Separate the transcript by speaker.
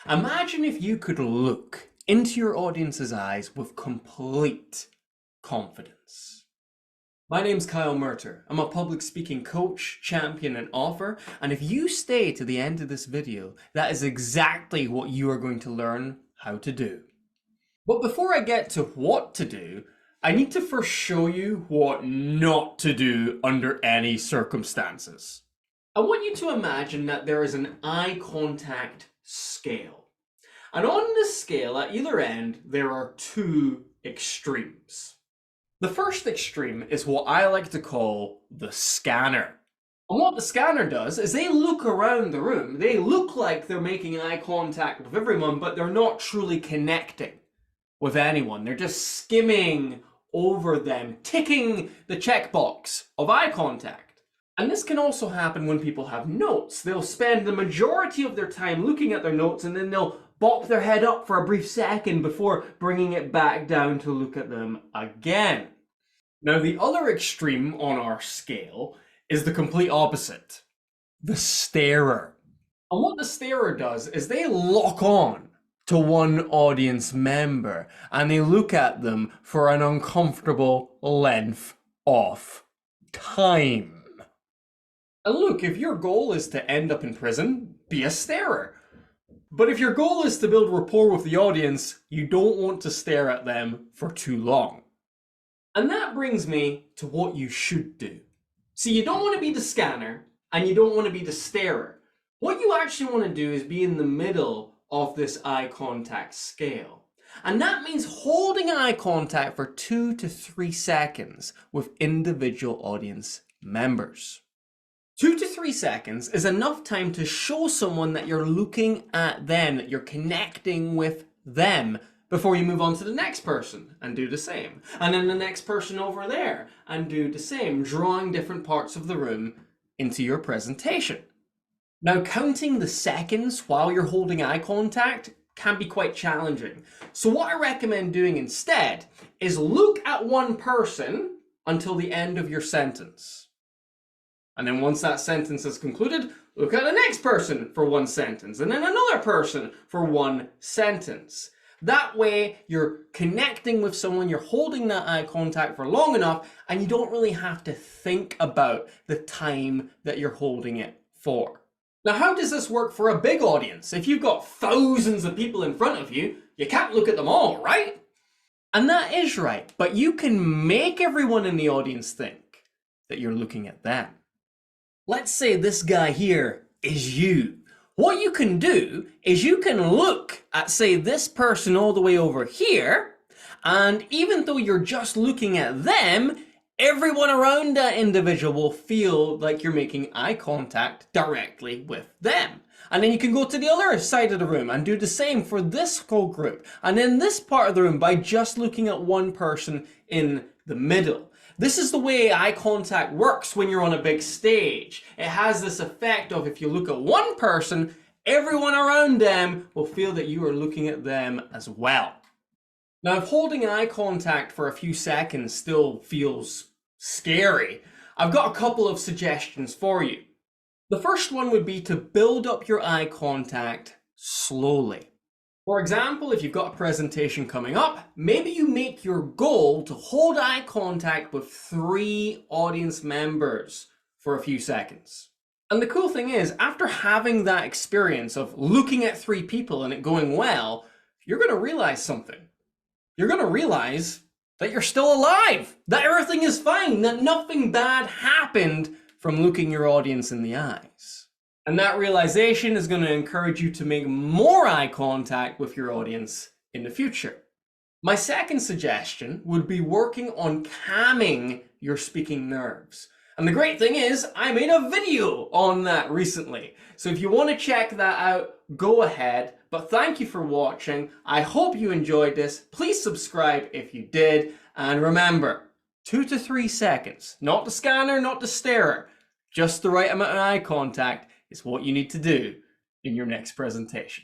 Speaker 1: Imagine if you could look into your audience's eyes with complete confidence. My name's Kyle Murtagh. I'm a public speaking coach, champion, and author, and if you stay to the end of this video, that is exactly what you are going to learn how to do. But before I get to what to do, I need to first show you what not to do under any circumstances. I want you to imagine that there is an eye contact scale. And on this scale, at either end, there are two extremes. The first extreme is what I like to call the scanner. And what the scanner does is they look around the room. They look like they're making eye contact with everyone, but they're not truly connecting with anyone. They're just skimming over them, ticking the checkbox of eye contact. And this can also happen when people have notes. They'll spend the majority of their time looking at their notes and then they'll bop their head up for a brief second before bringing it back down to look at them again. Now, the other extreme on our scale is the complete opposite, the starer. And what the starer does is they lock on to one audience member and they look at them for an uncomfortable length of time. And look, if your goal is to end up in prison, be a starer. But if your goal is to build rapport with the audience, you don't want to stare at them for too long. And that brings me to what you should do. See, you don't want to be the scanner and you don't want to be the starer. What you actually want to do is be in the middle of this eye contact scale. And that means holding eye contact for 2 to 3 seconds with individual audience members. 2 to 3 seconds is enough time to show someone that you're looking at them, that you're connecting with them before you move on to the next person and do the same. And then the next person over there and do the same, drawing different parts of the room into your presentation. Now, counting the seconds while you're holding eye contact can be quite challenging. So what I recommend doing instead is look at one person until the end of your sentence. And then once that sentence is concluded, look at the next person for one sentence, and then another person for one sentence. That way, you're connecting with someone, you're holding that eye contact for long enough, and you don't really have to think about the time that you're holding it for. Now, how does this work for a big audience? If you've got thousands of people in front of you, you can't look at them all, right? And that is right, but you can make everyone in the audience think that you're looking at them. Let's say this guy here is you. What you can do is you can look at, say, this person all the way over here, and even though you're just looking at them, everyone around that individual will feel like you're making eye contact directly with them. And then you can go to the other side of the room and do the same for this whole group. And then this part of the room by just looking at one person in the middle. This is the way eye contact works when you're on a big stage. It has this effect of if you look at one person, everyone around them will feel that you are looking at them as well. Now, if holding eye contact for a few seconds still feels scary, I've got a couple of suggestions for you. The first one would be to build up your eye contact slowly. For example, if you've got a presentation coming up, maybe you make your goal to hold eye contact with 3 audience members for a few seconds. And the cool thing is, after having that experience of looking at 3 people and it going well, you're going to realize something. You're going to realize that you're still alive, that everything is fine, that nothing bad happened from looking your audience in the eyes. And that realization is going to encourage you to make more eye contact with your audience in the future. My second suggestion would be working on calming your speaking nerves. And the great thing is, I made a video on that recently. So if you want to check that out, go ahead. But thank you for watching. I hope you enjoyed this. Please subscribe if you did. And remember, 2 to 3 seconds, not the scanner, not the starer, just the right amount of eye contact is what you need to do in your next presentation.